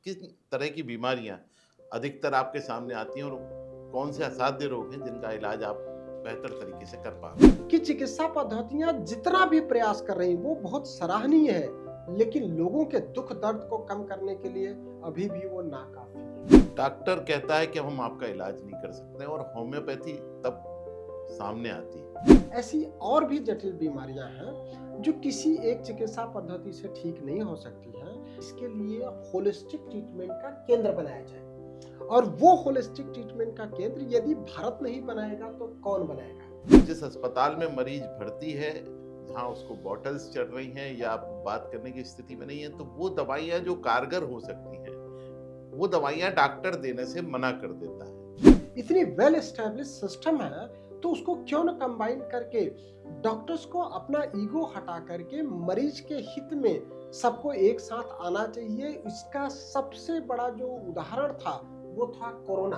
किस तरह की बीमारियां अधिकतर आपके सामने आती हैं और कौन से असाध्य रोग हैं जिनका इलाज आप बेहतर तरीके से कर पा रहे हैं? कि चिकित्सा पद्धतियां जितना भी प्रयास कर रही वो बहुत सराहनीय है, लेकिन लोगों के दुख दर्द को कम करने के लिए अभी भी वो नाकाफी है। डॉक्टर कहता है कि हम आपका इलाज नहीं कर सकते और होम्योपैथी तब सामने आती है। ऐसी और भी जटिल बीमारियां हैं जो किसी एक चिकित्सा पद्धति से ठीक नहीं हो सकती हैं। इसके लिए होलिस्टिक ट्रीटमेंट का केंद्र बनाया जाए, और वो होलिस्टिक ट्रीटमेंट का केंद्र यदि भारत नहीं बनाएगा तो कौन बनाएगा? जिस अस्पताल में मरीज भर्ती है, जहां उसको बॉटल्स चढ़ रही हैं या आप बात करने की स्थिति में नहीं है, तो वो दवाइयां जो कारगर हो सकती हैं वो दवाइयां डॉक्टर देने से मना कर देता है। इतनी वेल एस्टेब्लिश सिस्टम है तो उसको क्यों न कंबाइन करके डॉक्टर्स को अपना ईगो हटा करके मरीज के हित में सबको एक साथ आना चाहिए। इसका सबसे बड़ा जो उदाहरण था वो था कोरोना।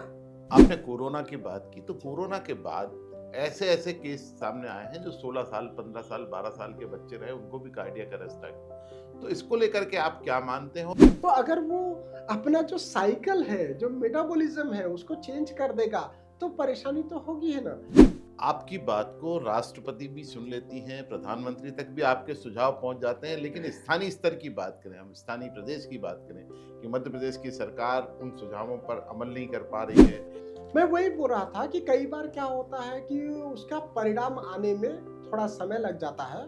आपने कोरोना की बात की, तो कोरोना के बाद ऐसे ऐसे केस सामने आए हैं जो 16 साल, 15 साल, 12 साल के बच्चे रहे, उनको भी कार्डियक अरेस्ट आया। तो इसको लेकर के आप क्या मानते हो? तो अगर वो अपना जो साइकिल है, जो मेटाबॉलिज्म है, उसको चेंज कर देगा तो परेशानी तो होगी है ना। आपकी बात को राष्ट्रपति भी सुन लेती हैं, प्रधानमंत्री तक भी आपके सुझाव पहुंच जाते हैं, लेकिन स्थानीय स्तर की बात करें, हम स्थानीय प्रदेश की बात करें कि मध्य प्रदेश की सरकार उन सुझावों पर अमल नहीं कर पा रही है। मैं वही बोल रहा था कि कई बार क्या होता है कि उसका परिणाम आने में थोड़ा समय लग जाता है।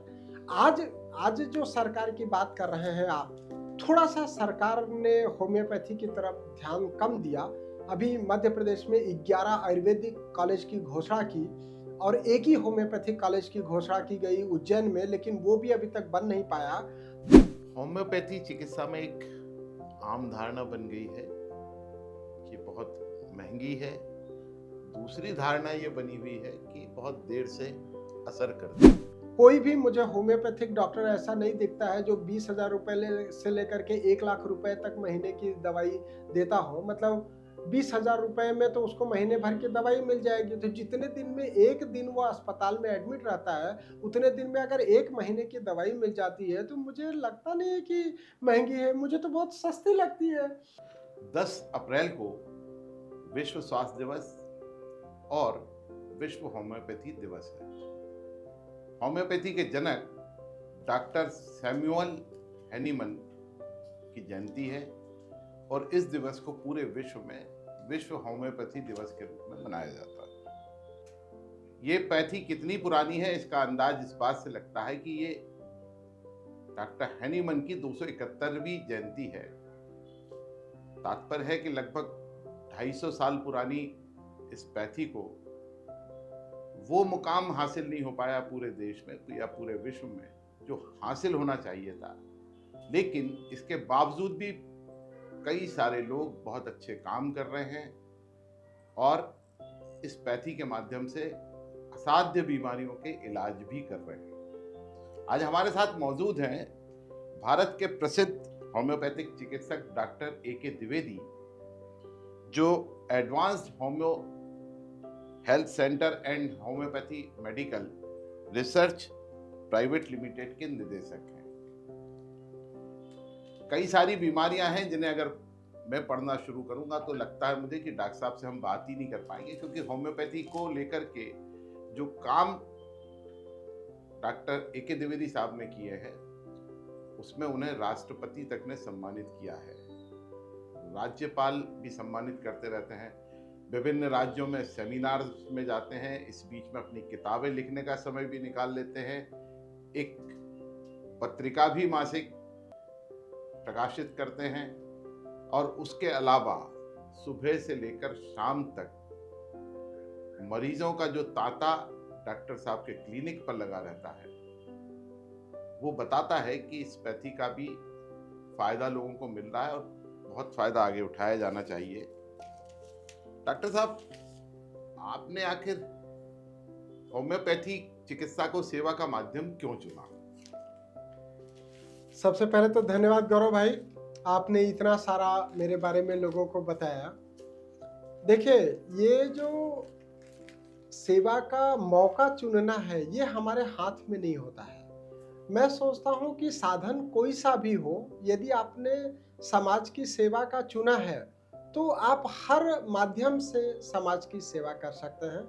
आज आज जो सरकार की बात कर रहे हैं आप, थोड़ा सा सरकार ने होम्योपैथी की तरफ ध्यान कम दिया। अभी मध्य प्रदेश में 11 आयुर्वेदिक कॉलेज की घोषणा की और एक ही होम्योपैथिक कॉलेज की घोषणा की गई उज्जैन में, लेकिन वो भी अभी तक बन नहीं पाया। होम्योपैथी चिकित्सा में एक आम धारणा बन गई है कि बहुत महंगी है। दूसरी धारणा ये बनी हुई है कि बहुत देर से असर करती है। कोई भी मुझे होम्योपैथिक डॉक्टर ऐसा नहीं दिखता है जो 20,000 रुपए से लेकर के 1 लाख रुपए तक महीने की दवाई देता हो। मतलब 20,000 रुपए में तो उसको महीने भर की दवाई मिल जाएगी। तो जितने दिन में एक दिन वो अस्पताल में एडमिट रहता है, उतने दिन में अगर 1 महीने की दवाई मिल जाती है तो मुझे लगता नहीं है कि महंगी है, मुझे तो बहुत सस्ती लगती है। 10 अप्रैल को विश्व स्वास्थ्य दिवस और विश्व होम्योपैथी दिवस है। होम्योपैथी के जनक डॉक्टर सैमुअल हैनीमन की जयंती है और इस दिवस को पूरे विश्व में विश्व होम्योपैथी दिवस के रूप में मनाया जाता है। ये पैथी कितनी पुरानी है इसका अंदाज इस बात से लगता है कि ये डॉक्टर हैनीमन की 271वीं जयंती है। तात्पर्य है कि लगभग 250 साल पुरानी इस पैथी को वो मुकाम हासिल नहीं हो पाया पूरे देश में या पूरे विश्व में जो हासिल होना चाहिए था, लेकिन इसके बावजूद भी कई सारे लोग बहुत अच्छे काम कर रहे हैं और इस पैथी के माध्यम से असाध्य बीमारियों के इलाज भी कर रहे हैं। आज हमारे साथ मौजूद हैं भारत के प्रसिद्ध होम्योपैथिक चिकित्सक डॉक्टर ए.के. द्विवेदी, जो advanced homeo health centre and homeopathy medical research private limited के निदेशक हैं। कई सारी बीमारियां हैं जिन्हें अगर मैं पढ़ना शुरू करूंगा तो लगता है मुझे कि डॉक्टर साहब से हम बात ही नहीं कर पाएंगे, क्योंकि होम्योपैथी को लेकर के जो काम डॉक्टर ए.के. द्विवेदी साहब ने किए हैं उसमें उन्हें राष्ट्रपति तक ने सम्मानित किया है। राज्यपाल भी सम्मानित करते रहते हैं, विभिन्न राज्यों में सेमिनार में जाते हैं, इस बीच में अपनी किताबें लिखने का समय भी निकाल लेते हैं। एक पत्रिका भी मासिक प्रकाशित करते हैं और उसके अलावा सुबह से लेकर शाम तक मरीजों का जो तांता डॉक्टर साहब के क्लिनिक पर लगा रहता है वो बताता है कि इस पैथी का भी फायदा लोगों को मिल रहा है और बहुत फायदा आगे उठाया जाना चाहिए। डॉक्टर साहब, आपने आखिर होम्योपैथी चिकित्सा को सेवा का माध्यम क्यों चुना? सबसे पहले तो धन्यवाद गौरव भाई, आपने इतना सारा मेरे बारे में लोगों को बताया। देखिए, ये जो सेवा का मौका चुनना है ये हमारे हाथ में नहीं होता है। मैं सोचता हूँ कि साधन कोई सा भी हो, यदि आपने समाज की सेवा का चुना है तो आप हर माध्यम से समाज की सेवा कर सकते हैं।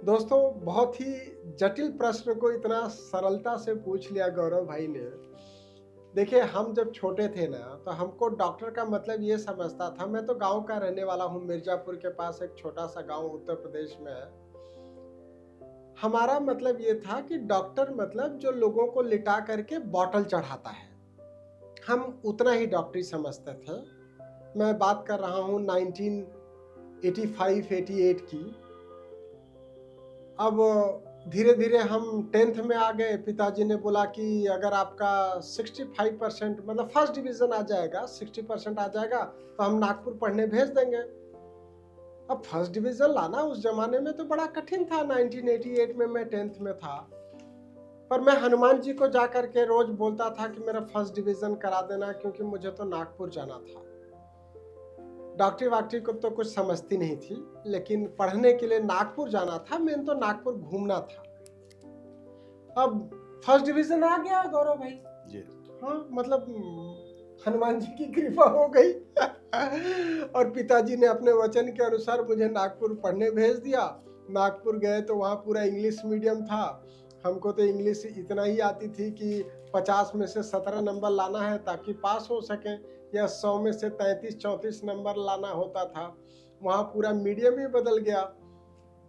दोस्तों, बहुत ही जटिल प्रश्न को इतना सरलता से पूछ लिया गौरव भाई ने। देखिए, हम जब छोटे थे ना तो हमको डॉक्टर का मतलब ये समझता था। मैं तो गांव का रहने वाला हूँ, मिर्जापुर के पास एक छोटा सा गांव उत्तर प्रदेश में है। हमारा मतलब ये था कि डॉक्टर मतलब जो लोगों को लिटा करके बॉटल चढ़ाता है, हम उतना ही डॉक्टरी समझते थे। मैं बात कर रहा हूँ 1985-88 की। अब धीरे धीरे हम 10th में आ गए। पिताजी ने बोला कि अगर आपका 65% मतलब फर्स्ट डिवीजन आ जाएगा, 60% आ जाएगा तो हम नागपुर पढ़ने भेज देंगे। अब फर्स्ट डिवीजन लाना उस जमाने में तो बड़ा कठिन था। 1988 में मैं 10th में था, पर मैं हनुमान जी को जा करके रोज बोलता था कि मेरा फर्स्ट डिवीजन करा देना, क्योंकि मुझे तो नागपुर जाना था। डॉक्टरी वाक्टरी को तो कुछ समझती नहीं थी, लेकिन पढ़ने के लिए नागपुर जाना था। मेन तो नागपुर घूमना था। अब फर्स्ट डिवीजन आ गया गौरव भाई जी। हाँ, मतलब हनुमान जी की कृपा हो गई और पिताजी ने अपने वचन के अनुसार मुझे नागपुर पढ़ने भेज दिया। नागपुर गए तो वहाँ पूरा इंग्लिश मीडियम था। हमको तो इंग्लिश इतना ही आती थी कि 50 में से 17 नंबर लाना है ताकि पास हो सके, या 100 में से 33-34 नंबर लाना होता था। वहाँ पूरा मीडियम ही बदल गया।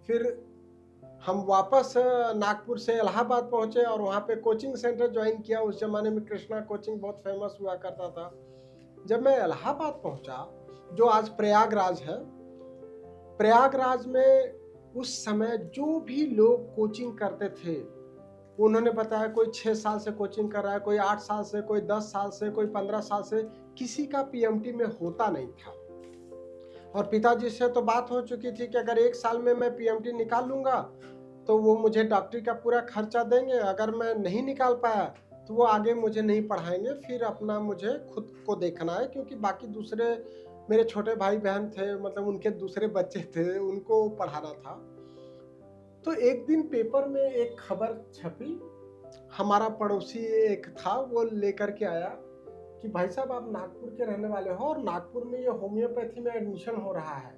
फिर हम वापस नागपुर से इलाहाबाद पहुंचे और वहाँ पे कोचिंग सेंटर ज्वाइन किया। उस जमाने में कृष्णा कोचिंग बहुत फेमस हुआ करता था। जब मैं इलाहाबाद पहुंचा, जो आज प्रयागराज है, प्रयागराज में उस समय जो भी लोग कोचिंग करते थे, उन्होंने बताया कोई 6 साल से कोचिंग कर रहा है, कोई 8 साल से, कोई 10 साल से, कोई 15 साल से, किसी का पीएमटी में होता नहीं था। और पिताजी से तो बात हो चुकी थी कि अगर 1 साल में मैं पीएमटी निकाल लूंगा तो वो मुझे डॉक्टरी का पूरा खर्चा देंगे। अगर मैं नहीं निकाल पाया तो वो आगे मुझे नहीं पढ़ाएंगे, फिर अपना मुझे खुद को देखना है, क्योंकि बाकी दूसरे मेरे छोटे भाई बहन थे, मतलब उनके दूसरे बच्चे थे, उनको पढ़ाना था। तो एक दिन पेपर में एक खबर छपी। हमारा पड़ोसी एक था, वो लेकर के आया कि भाई साहब आप नागपुर के रहने वाले हो और नागपुर में ये होम्योपैथी में एडमिशन हो रहा है।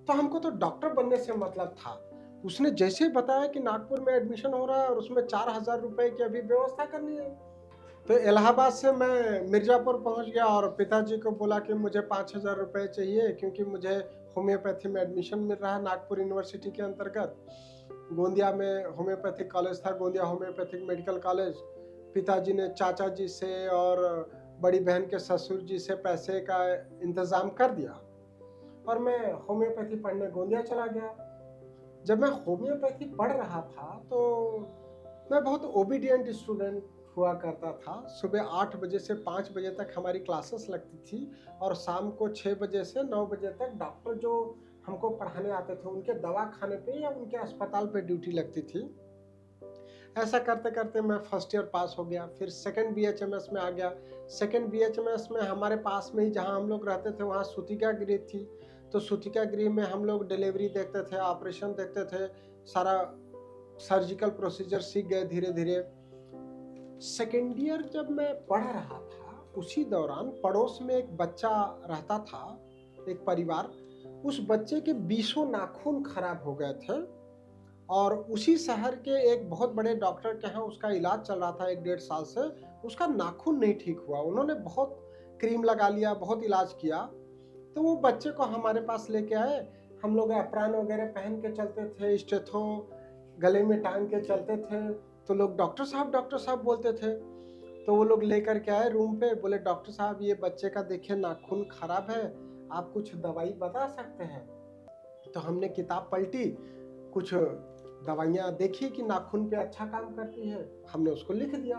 तो हमको तो डॉक्टर बनने से मतलब था। उसने जैसे ही बताया कि नागपुर में एडमिशन हो रहा है और उसमें 4,000 रुपए की अभी व्यवस्था करनी है, तो इलाहाबाद से मैं मिर्जापुर पहुंच गया और पिताजी को बोला कि मुझे 5,000 रुपए चाहिए, क्योंकि मुझे होम्योपैथी में एडमिशन मिल रहा है नागपुर यूनिवर्सिटी के अंतर्गत। गोंदिया में होम्योपैथिक कॉलेज था, गोंदिया होम्योपैथिक मेडिकल कॉलेज। पिताजी ने चाचा जी से और बड़ी बहन के ससुर जी से पैसे का इंतजाम कर दिया और मैं होम्योपैथी पढ़ने गोंदिया चला गया। जब मैं होम्योपैथी पढ़ रहा था तो मैं बहुत ओबीडियंट स्टूडेंट हुआ करता था। सुबह 8 बजे से 5 बजे तक हमारी क्लासेस लगती थी और शाम को 6 बजे से 9 बजे तक डॉक्टर जो हमको पढ़ाने आते थे उनके दवा खाने पे या उनके अस्पताल पे ड्यूटी लगती थी। ऐसा करते करते मैं फर्स्ट ईयर पास हो गया। फिर सेकंड बीएचएमएस में आ गया। सेकंड बीएचएमएस में हमारे पास में ही जहाँ हम लोग रहते थे वहाँ सूतिका गृह थी। तो सूतिका गृह में हम लोग डिलीवरी देखते थे, ऑपरेशन देखते थे, सारा सर्जिकल प्रोसीजर सीख गए धीरे धीरे। सेकेंड ईयर जब मैं पढ़ रहा था, उसी दौरान पड़ोस में एक बच्चा रहता था, एक परिवार। उस बच्चे के 20 नाखून खराब हो गए थे और उसी शहर के एक बहुत बड़े डॉक्टर के यहाँ उसका इलाज चल रहा था 1-1.5 साल से। उसका नाखून नहीं ठीक हुआ। उन्होंने बहुत क्रीम लगा लिया, बहुत इलाज किया। तो वो बच्चे को हमारे पास लेके आए। हम लोग एप्रॉन वगैरह पहन के चलते थे, स्टेथो गले में टांग के चलते थे, तो लोग डॉक्टर साहब बोलते थे। तो वो लोग लेकर के आए रूम पे, बोले डॉक्टर साहब ये बच्चे का देखिए नाखून खराब है, आप कुछ दवाई बता सकते हैं? तो हमने किताब पलटी, कुछ दवाइयाँ देखी कि नाखून पे अच्छा काम करती है, हमने उसको लिख दिया।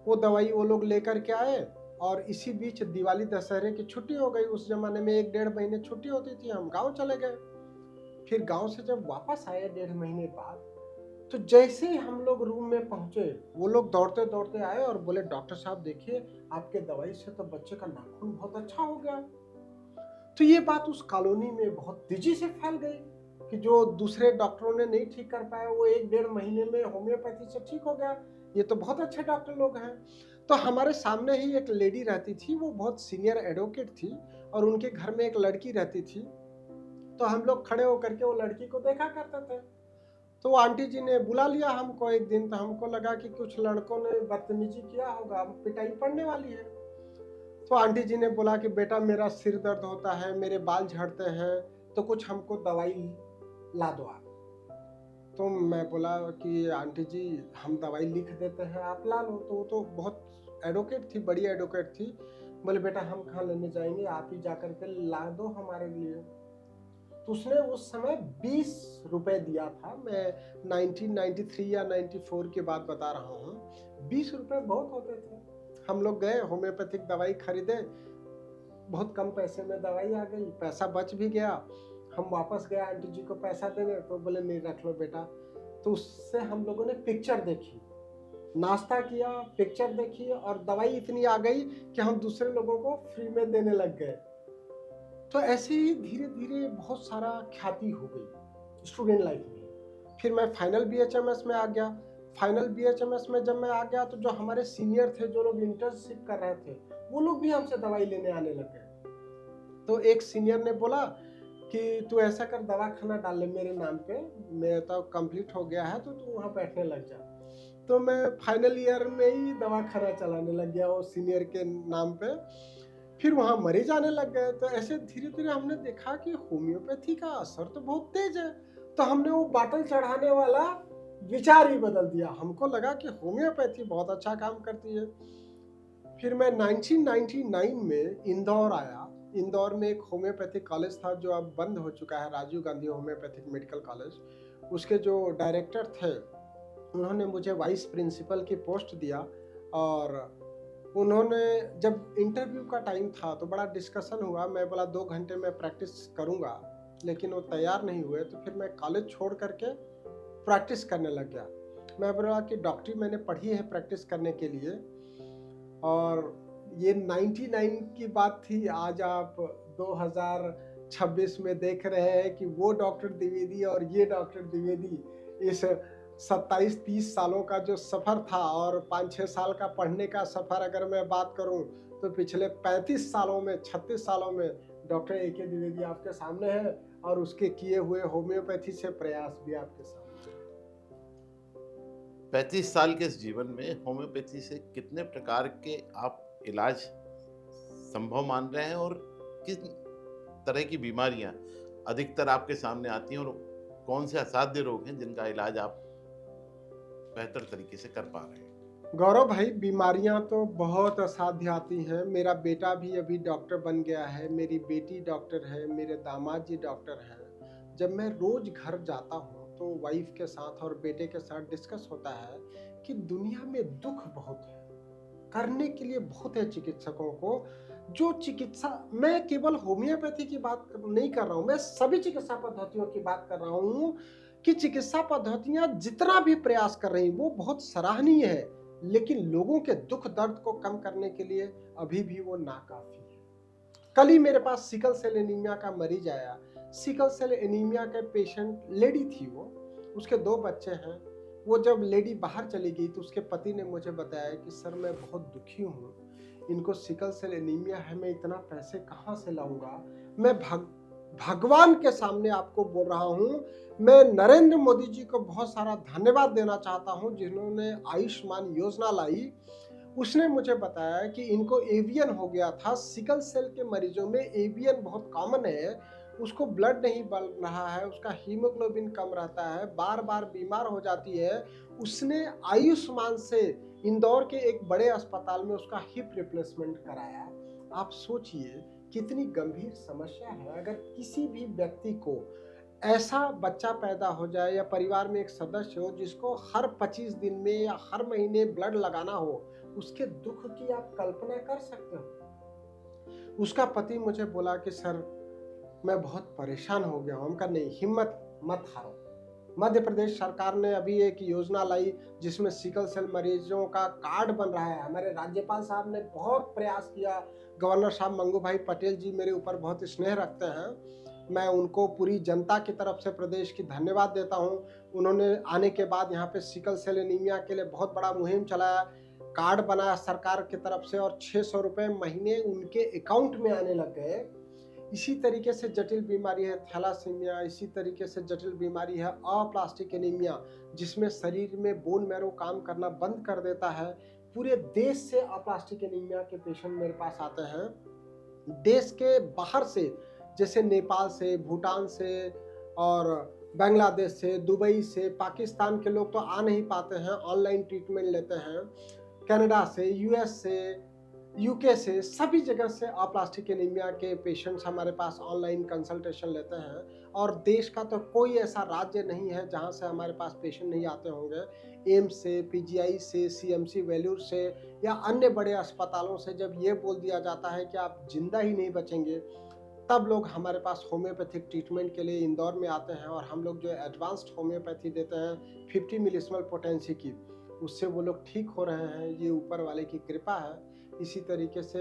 वो दवाई वो लोग लेकर के आए और इसी बीच दिवाली दशहरे की छुट्टी हो गई। उस जमाने में 1-1.5 महीने छुट्टी होती थी। हम गांव चले गए। फिर गांव से जब वापस आए 1.5 महीने बाद, तो जैसे ही हम लोग रूम में पहुंचे, वो लोग दौड़ते दौड़ते आए और बोले डॉक्टर साहब देखिए आपके दवाई से तो बच्चे का नाखून बहुत अच्छा हो गया। तो ये बात उस कॉलोनी में बहुत तेजी से फैल गई कि जो दूसरे डॉक्टरों ने नहीं ठीक कर पाया वो 1-1.5 महीने में होम्योपैथी से ठीक हो गया, ये तो बहुत अच्छे डॉक्टर लोग हैं। तो हमारे सामने ही एक लेडी रहती थी, वो बहुत सीनियर एडवोकेट थी और उनके घर में एक लड़की रहती थी। तो हम लोग खड़े होकर के वो लड़की को देखा करते थे। तो आंटी जी ने बुला लिया हमको एक दिन, तो हमको लगा कि कुछ लड़कों ने बदतमीजी किया होगा, पिटाई पड़ने वाली है। तो आंटी जी ने बोला कि बेटा मेरा सिर दर्द होता है, मेरे बाल झड़ते हैं, तो कुछ हमको दवाई ला दो आप। तो मैं बोला कि आंटी जी हम दवाई लिख देते हैं, आप ला लो। तो वो तो बहुत एडवोकेट थी, बड़ी एडवोकेट थी। बोले बेटा हम कहाँ लेने जाएंगे, आप ही जा करके ला दो हमारे लिए। तो उसने उस समय 20 रुपए दिया था। मैं 1993 या 94 की बात बता रहा हूँ। 20 रुपए बहुत होते थे। हम लोग गए, होम्योपैथिक दवाई खरीदे, बहुत कम पैसे में दवाई आ गई, पैसा बच भी गया। हम वापस गए आंटी जी को पैसा देने, तो बोले नहीं रख लो बेटा। तो उससे हम लोगों ने पिक्चर देखी, नाश्ता किया, पिक्चर देखी और दवाई इतनी आ गई कि हम दूसरे लोगों को फ्री में देने लग गए। तो ऐसे ही धीरे धीरे बहुत सारा ख्याति हो गई स्टूडेंट लाइफ में। फिर मैं फाइनल बीएचएमएस में आ गया। फाइनल बीएचएमएस में जब मैं आ गया तो जो हमारे सीनियर थे, जो लोग इंटर्नशिप कर रहे थे, वो लोग भी हमसे दवाई लेने आने लग गए। तो एक सीनियर ने बोला कि तू ऐसा कर, दवा खाना डाल ले मेरे नाम पे, मेरा तो कंप्लीट हो गया है, तो तू वहाँ बैठने लग जा। तो मैं फाइनल ईयर में ही दवा खाना चलाने लग गया वो सीनियर के नाम पे। फिर वहाँ मरीज आने लग गए। तो ऐसे धीरे धीरे हमने देखा कि होम्योपैथी का असर तो बहुत तेज है। तो हमने वो बाटल चढ़ाने वाला विचार ही बदल दिया। हमको लगा कि होम्योपैथी बहुत अच्छा काम करती है। फिर मैं 1999 में इंदौर आया। इंदौर में एक होम्योपैथिक कॉलेज था जो अब बंद हो चुका है, Rajiv Gandhi homeopathic medical college. उसके जो डायरेक्टर थे उन्होंने मुझे वाइस प्रिंसिपल की पोस्ट दिया। और उन्होंने, जब इंटरव्यू का टाइम था तो बड़ा डिस्कशन हुआ। मैं बोला 2 घंटे में प्रैक्टिस करूंगा, लेकिन वो तैयार नहीं हुए। तो फिर मैं कॉलेज छोड़ करके प्रैक्टिस करने लग गया। मैं बोला कि डॉक्टरी मैंने पढ़ी है प्रैक्टिस करने के लिए। और ये 99 की बात थी। आज आप 2026 में देख रहे हैं कि वो डॉक्टर द्विवेदी और ये डॉक्टर द्विवेदी, इस 27-30 सालों का जो सफ़र था और 5-6 साल का पढ़ने का सफ़र अगर मैं बात करूं, तो पिछले 35 सालों में, 36 सालों में डॉक्टर AK द्विवेदी आपके सामने है और उसके किए हुए होम्योपैथी से प्रयास भी आपके सामने। 35 साल के इस जीवन में होम्योपैथी से कितने प्रकार के आप इलाज संभव मान रहे हैं और किस तरह की बीमारियां अधिकतर आपके सामने आती हैं, और कौन से असाध्य रोग हैं जिनका इलाज आप बेहतर तरीके से कर पा रहे हैं? गौरव भाई, बीमारियां तो बहुत असाध्य आती हैं। मेरा बेटा भी अभी डॉक्टर बन गया है, मेरी बेटी डॉक्टर है, मेरे दामाद जी डॉक्टर हैं। जब मैं रोज घर जाता हूँ तो वाइफ के साथ और बेटे के साथ डिस्कस होता है कि दुनिया में दुख बहुत है, करने के लिए बहुत है चिकित्सकों को। जो चिकित्सा, मैं केवल होम्योपैथी की बात नहीं कर रहा हूँ, मैं सभी चिकित्सा पद्धतियों की बात कर रहा हूँ कि चिकित्सा पद्धतियां जितना भी प्रयास कर रही वो बहुत सराहनीय है, लेकिन लोगों के दुख दर्द को कम करने के लिए अभी भी वो नाकाफी है। कल ही मेरे पास सिकल सेल एनीमिया का मरीज आया। सिकल सेल एनीमिया के पेशेंट लेडी थी, वो, उसके 2 बच्चे हैं। वो जब लेडी बाहर चली गई तो उसके पति ने मुझे बताया कि सर मैं बहुत दुखी हूँ, इनको सिकल सेल एनीमिया है, मैं इतना पैसे कहाँ से लाऊंगा। मैं भगवान के सामने आपको बोल रहा हूँ, मैं नरेंद्र मोदी जी को बहुत सारा धन्यवाद देना चाहता हूँ जिन्होंने आयुष्मान योजना लाई। उसने मुझे बताया कि इनको एवियन हो गया था। सिकल सेल के मरीजों में एवियन बहुत कॉमन है, उसको ब्लड नहीं बन रहा है, उसका हीमोग्लोबिन कम रहता है, बार बार बीमार हो जाती है। उसने आयुष्मान से इंदौर के एक बड़े अस्पताल में उसका हिप रिप्लेसमेंट कराया। आप सोचिए कितनी गंभीर समस्या है। अगर किसी भी व्यक्ति को ऐसा बच्चा पैदा हो जाए या परिवार में एक सदस्य हो जिसको हर 25 दिन में या हर महीने ब्लड लगाना हो, उसके दुख की आप कल्पना कर सकते हो। उसका पति मुझे बोला कि सर मैं बहुत परेशान हो गया हूँ। हम कहा नहीं, हिम्मत मत हारो। मध्य प्रदेश सरकार ने अभी एक योजना लाई जिसमें सिकल सेल मरीजों का कार्ड बन रहा है। हमारे राज्यपाल साहब ने बहुत प्रयास किया। गवर्नर साहब मंगू भाई पटेल जी मेरे ऊपर बहुत स्नेह रखते हैं। मैं उनको पूरी जनता की तरफ से प्रदेश की धन्यवाद देता हूं। उन्होंने आने के बाद यहाँ पे सिकल सेल एनीमिया के लिए बहुत बड़ा मुहिम चलाया। कार्ड बनाया सरकार की तरफ से और 600 रुपये महीने उनके अकाउंट में आने लग गए। इसी तरीके से जटिल बीमारी है थैलासीमिया, इसी तरीके से जटिल बीमारी है अप्लास्टिक एनीमिया, जिसमें शरीर में बोन मैरो काम करना बंद कर देता है। पूरे देश से अप्लास्टिक एनीमिया के पेशेंट मेरे पास आते हैं, देश के बाहर से, जैसे नेपाल से, भूटान से और बांग्लादेश से, दुबई से, पाकिस्तान के लोग तो आ नहीं पाते हैं, ऑनलाइन ट्रीटमेंट लेते हैं, कनाडा से, यूएस से, यूके से, सभी जगह से अप्लास्टिक एनीमिया के पेशेंट्स हमारे पास ऑनलाइन कंसल्टेशन लेते हैं। और देश का तो कोई ऐसा राज्य नहीं है जहां से हमारे पास पेशेंट नहीं आते होंगे। एम्स से, पीजीआई से, सीएमसी वेलूर से या अन्य बड़े अस्पतालों से जब ये बोल दिया जाता है कि आप जिंदा ही नहीं बचेंगे, तब लोग हमारे पास होम्योपैथिक ट्रीटमेंट के लिए इंदौर में आते हैं। और हम लोग जो एडवांस्ड होम्योपैथी देते हैं 50 मिलीस्मल पोटेंसी की, उससे वो लोग ठीक हो रहे हैं। ये ऊपर वाले की कृपा है। इसी तरीके से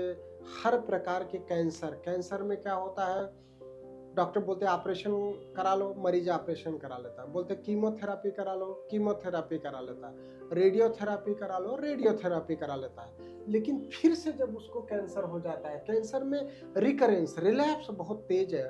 हर प्रकार के कैंसर में क्या होता है, डॉक्टर बोलते हैं ऑपरेशन करा लो, मरीज ऑपरेशन करा लेता है। बोलते कीमोथेरापी करा लो, कीमोथेरापी करा लेता है। रेडियोथेरापी करा लो, रेडियोथेरापी करा लेता है। लेकिन फिर से जब उसको कैंसर हो जाता है, कैंसर में रिकरेंस, रिलैप्स बहुत तेज है,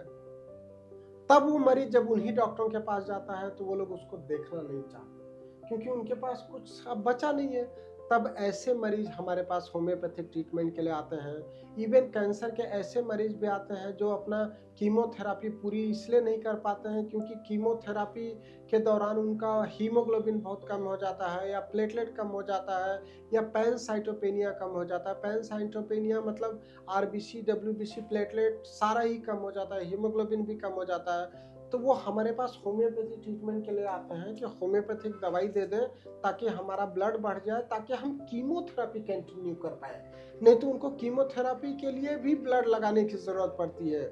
तब वो मरीज जब उन्हीं डॉक्टरों के पास जाता है तो वो लोग उसको देखना नहीं चाहते, क्योंकि उनके पास कुछ अब बचा नहीं है। तब ऐसे मरीज हमारे पास होम्योपैथिक ट्रीटमेंट के लिए आते हैं। इवन कैंसर के ऐसे मरीज भी आते हैं जो अपना कीमोथेरापी पूरी इसलिए नहीं कर पाते हैं क्योंकि कीमोथेरापी के दौरान उनका हीमोग्लोबिन बहुत कम हो जाता है, या प्लेटलेट कम हो जाता है, या पैनसाइटोपेनिया कम हो जाता है। पैनसाइटोपेनिया मतलब आरबीसी, डब्ल्यूबीसी, प्लेटलेट सारा ही कम हो जाता है, हीमोग्लोबिन भी कम हो जाता है। तो वो हमारे पास होम्योपैथी ट्रीटमेंट के लिए आते हैं कि होम्योपैथिक दवाई दे दें ताकि हमारा ब्लड बढ़ जाए, ताकि हम कीमोथेरापी कंटिन्यू कर पाए। नहीं तो उनको कीमोथेरापी के लिए भी ब्लड लगाने की जरूरत पड़ती है।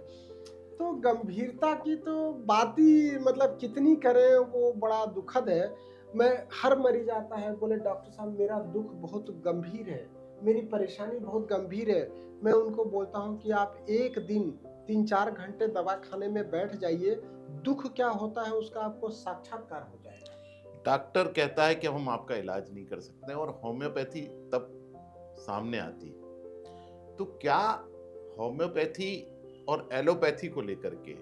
तो गंभीरता की तो बात ही मतलब कितनी करें, वो बड़ा दुखद है। मैं हर मरीज आता है बोले डॉक्टर साहब मेरा दुख बहुत गंभीर है, मेरी परेशानी बहुत गंभीर है। मैं उनको बोलता हूँ कि आप एक दिन 3-4 घंटे दवा खाने में बैठ जाइए, दुख क्या होता है उसका आपको साक्षात्कार हो जाएगा। डॉक्टर कहता है कि हम आपका इलाज नहीं कर सकते और होम्योपैथी तब सामने आती है। तो क्या होम्योपैथी और एलोपैथी को लेकर के,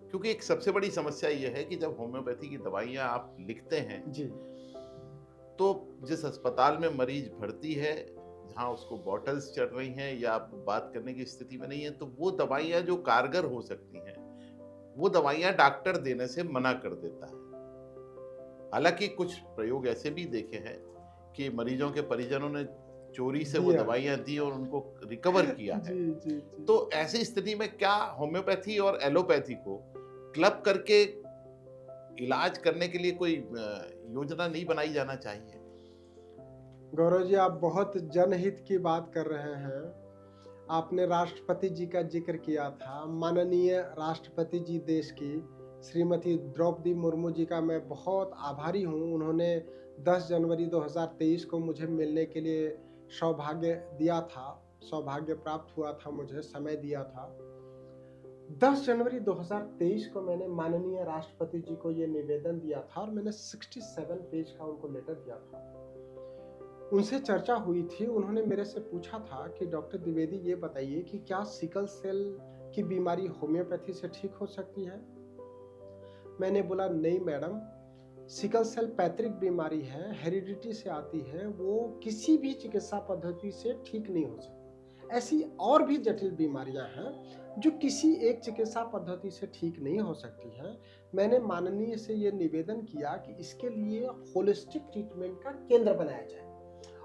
क्योंकि एक सबसे बड़ी समस्या यह है कि जब होम्योपैथी की दवाइयां आप लिखते हैं जी, तो जिस अस्पताल में मरीज भर्ती है, जहां उसको बॉटल्स चढ़ रही हैं या आप बात करने की स्थिति में नहीं है, तो वो दवाइयां जो कारगर हो सकती हैं वो दवाइयां डॉक्टर देने से मना कर देता है। हालांकि कुछ प्रयोग ऐसे भी देखे हैं कि मरीजों के परिजनों ने चोरी से वो दवाइयां दी और उनको रिकवर किया है। जी। तो ऐसी स्थिति में क्या होम्योपैथी और एलोपैथी को क्लब करके इलाज करने के लिए कोई योजना नहीं बनाई जाना चाहिए? गौरव जी, आप बहुत जनहित की बात कर रहे हैं। आपने राष्ट्रपति जी का जिक्र किया था। माननीय राष्ट्रपति जी देश की श्रीमती द्रौपदी मुर्मू जी का मैं बहुत आभारी हूँ। उन्होंने 10 जनवरी 2023 को मुझे मिलने के लिए सौभाग्य दिया था, सौभाग्य प्राप्त हुआ था, मुझे समय दिया था। 10 जनवरी 2023 को मैंने माननीय राष्ट्रपति जी को ये निवेदन दिया था और मैंने 67 पेज का उनको लेटर दिया था। उनसे चर्चा हुई थी। उन्होंने मेरे से पूछा था कि डॉक्टर द्विवेदी ये बताइए कि क्या सिकल सेल की बीमारी होम्योपैथी से ठीक हो सकती है? मैंने बोला नहीं मैडम, सिकल सेल पैतृक बीमारी है, हेरिडिटी से आती है, वो किसी भी चिकित्सा पद्धति से ठीक नहीं हो सकती। ऐसी और भी जटिल बीमारियां हैं जो किसी एक चिकित्सा पद्धति से ठीक नहीं हो सकती हैं। मैंने माननीय से ये निवेदन किया कि इसके लिए होलिस्टिक ट्रीटमेंट का केंद्र बनाया जाए,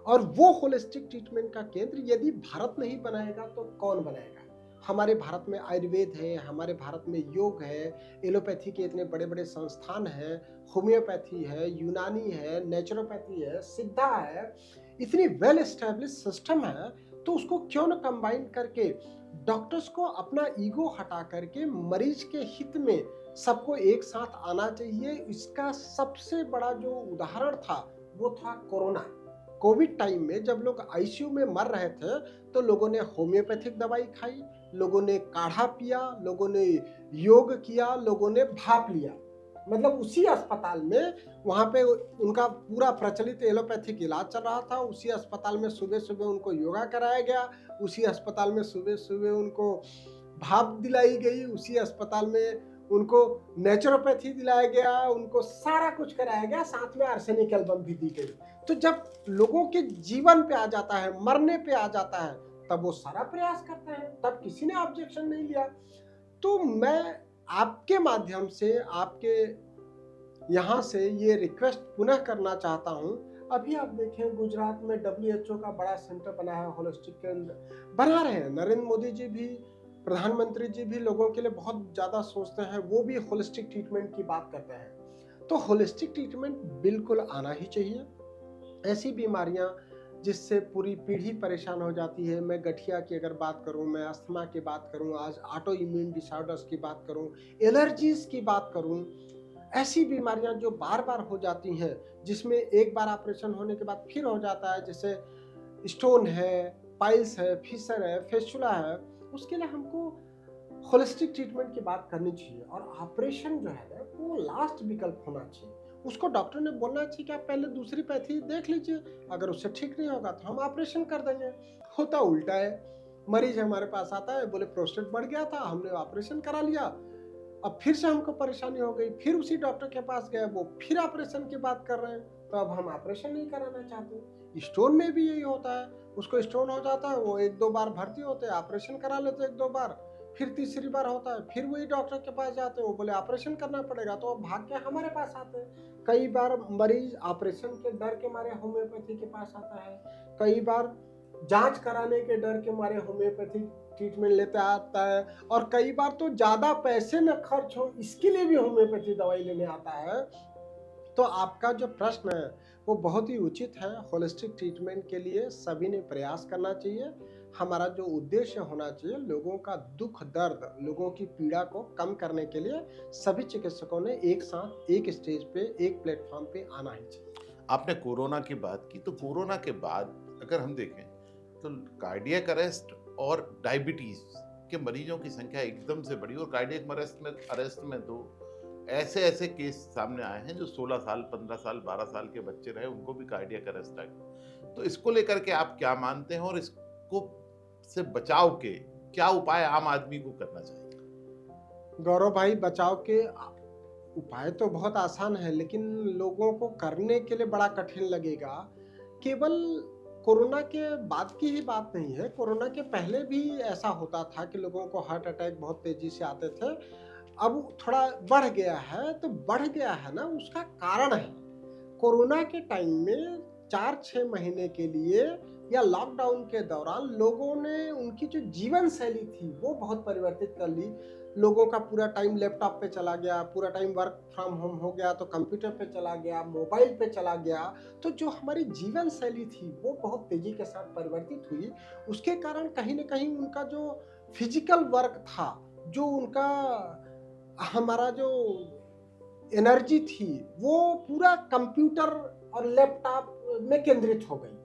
और वो होलिस्टिक ट्रीटमेंट का केंद्र यदि भारत नहीं बनाएगा तो कौन बनाएगा? हमारे भारत में आयुर्वेद है, हमारे भारत में योग है, एलोपैथी के इतने बड़े बड़े संस्थान हैं, होम्योपैथी है, यूनानी है, नेचुरोपैथी है, सिद्धा है, इतनी वेल एस्टेब्लिश सिस्टम है। तो उसको क्यों न कंबाइन करके डॉक्टर्स को अपना ईगो हटा करके मरीज के हित में सबको एक साथ आना चाहिए। इसका सबसे बड़ा जो उदाहरण था वो था कोरोना। कोविड टाइम में जब लोग आईसीयू में मर रहे थे तो लोगों ने होम्योपैथिक दवाई खाई, लोगों ने काढ़ा पिया, लोगों ने योग किया, लोगों ने भाप लिया। मतलब उसी अस्पताल में वहाँ पे उनका पूरा प्रचलित एलोपैथिक इलाज चल रहा था। उसी अस्पताल में सुबह सुबह उनको योगा कराया गया, उसी अस्पताल में सुबह सुबह उनको भाप दिलाई गई, उसी अस्पताल में उनको नेचुरोपैथी दिलाया गया, उनको सारा कुछ कराया गया, साथ में आर्सेनिक एल्बम भी दी गई। तो जब लोगों के जीवन पे आ जाता है, मरने पे आ जाता है, तब वो सारा प्रयास करते हैं, तब किसी ने ऑब्जेक्शन नहीं लिया। तो मैं आपके माध्यम से, आपके यहाँ से ये रिक्वेस्ट पुनः करना चाहता हूँ। अभी आप देखें गुजरात में WHO का बड़ा सेंटर बना है, होलिस्टिक केंद्र बना रहे हैं। नरेंद्र मोदी जी भी, प्रधानमंत्री जी भी लोगों के लिए बहुत ज़्यादा सोचते हैं, वो भी होलिस्टिक ट्रीटमेंट की बात करते हैं। तो होलिस्टिक ट्रीटमेंट बिल्कुल आना ही चाहिए। ऐसी बीमारियाँ जिससे पूरी पीढ़ी परेशान हो जाती है, मैं गठिया की अगर बात करूं, मैं अस्थमा की बात करूं, आज ऑटो इम्यून डिसऑर्डर्स की बात करूं, एलर्जीज की बात करूं, ऐसी बीमारियां जो बार बार हो जाती हैं, जिसमें एक बार ऑपरेशन होने के बाद फिर हो जाता है, जैसे स्टोन है, पाइल्स है, फिशर है, फेस्टुला है, उसके लिए हमको होलिस्टिक ट्रीटमेंट की बात करनी चाहिए। और ऑपरेशन जो है ना, वो लास्ट विकल्प होना चाहिए। उसको डॉक्टर ने बोलना चाहिए कि आप पहले दूसरी पैथी देख लीजिए, अगर उससे ठीक नहीं होगा तो हम ऑपरेशन कर देंगे। होता उल्टा है, मरीज हमारे पास आता है, बोले प्रोस्टेट बढ़ गया था, हमने ऑपरेशन करा लिया, अब फिर से हमको परेशानी हो गई, फिर उसी डॉक्टर के पास गए, वो फिर ऑपरेशन की बात कर रहे हैं, तो अब हम ऑपरेशन नहीं कराना चाहते। स्टोन में भी यही होता है, उसको स्टोन हो जाता है, वो 1-2 बार भर्ती होते हैं, ऑपरेशन करा लेते 1-2 बार, फिर तीसरी बार होता है, फिर वही डॉक्टर के पास जाते हैं, वो बोले ऑपरेशन करना पड़ेगा, तो अब भाग के हमारे पास आते हैं। कई बार मरीज ऑपरेशन के डर के मारे होम्योपैथी के पास आता है, कई बार जांच कराने के डर के मारे होम्योपैथी ट्रीटमेंट लेते आता है, और कई बार तो ज्यादा पैसे न खर्च हो इसके लिए भी होम्योपैथी दवाई लेने आता है। तो आपका जो प्रश्न है वो बहुत ही उचित है। होलिस्टिक ट्रीटमेंट के लिए सभी ने प्रयास करना चाहिए। हमारा जो उद्देश्य होना चाहिए, लोगों का दुख दर्द, लोगों की पीड़ा को कम करने के लिए सभी चिकित्सकों ने एक साथ एक स्टेज पे, एक प्लेटफॉर्म पे आना ही चाहिए। आपने कोरोना की बात की, तो कोरोना के बाद अगर हम देखें तो कार्डियक अरेस्ट और डायबिटीज के मरीजों की संख्या एकदम से बढ़ी, और कार्डियक अरेस्ट में तो ऐसे ऐसे केस सामने आए हैं जो 16 साल, 15 साल, 12 साल के बच्चे रहे, उनको भी कार्डियक अरेस्ट आ गया। तो इसको लेकर के आप क्या मानते हैं, और इसको से बचाव के क्या उपाय आम आदमी को करना चाहिए? गौरव भाई, बचाव के उपाय तो बहुत आसान है, लेकिन लोगों को करने के लिए बड़ा कठिन लगेगा। केवल कोरोना के बाद की ही बात नहीं है, कोरोना के पहले भी ऐसा होता था कि लोगों को हार्ट अटैक बहुत तेजी से आते थे। अब थोड़ा बढ़ गया है, तो बढ़ गया है ना, उसका कारण है कोरोना के टाइम में 4-6 महीने के लिए या लॉकडाउन के दौरान लोगों ने उनकी जो जीवन शैली थी वो बहुत परिवर्तित कर ली। लोगों का पूरा टाइम लैपटॉप पे चला गया, पूरा टाइम वर्क फ्रॉम होम हो गया, तो कंप्यूटर पे चला गया, मोबाइल पे चला गया। तो जो हमारी जीवन शैली थी वो बहुत तेजी के साथ परिवर्तित हुई। उसके कारण कहीं ना कहीं उनका जो फिजिकल वर्क था, जो उनका हमारा जो एनर्जी थी, वो पूरा कंप्यूटर और लैपटॉप में केंद्रित हो गई।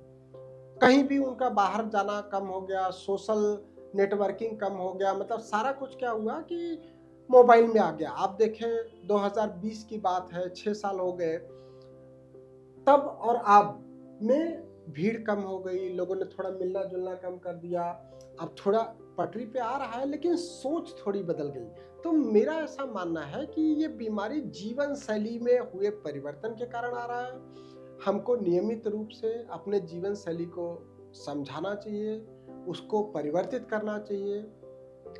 कहीं भी उनका बाहर जाना कम हो गया, सोशल नेटवर्किंग कम हो गया, मतलब सारा कुछ क्या हुआ कि मोबाइल में आ गया। आप देखें 2020 की बात है, 6 साल हो गए, तब और अब में भीड़ कम हो गई, लोगों ने थोड़ा मिलना जुलना कम कर दिया, अब थोड़ा पटरी पे आ रहा है, लेकिन सोच थोड़ी बदल गई। तो मेरा ऐसा मानना है कि ये बीमारी जीवन शैली में हुए परिवर्तन के कारण आ रहा है। हमको नियमित रूप से अपने जीवन शैली को समझाना चाहिए, उसको परिवर्तित करना चाहिए।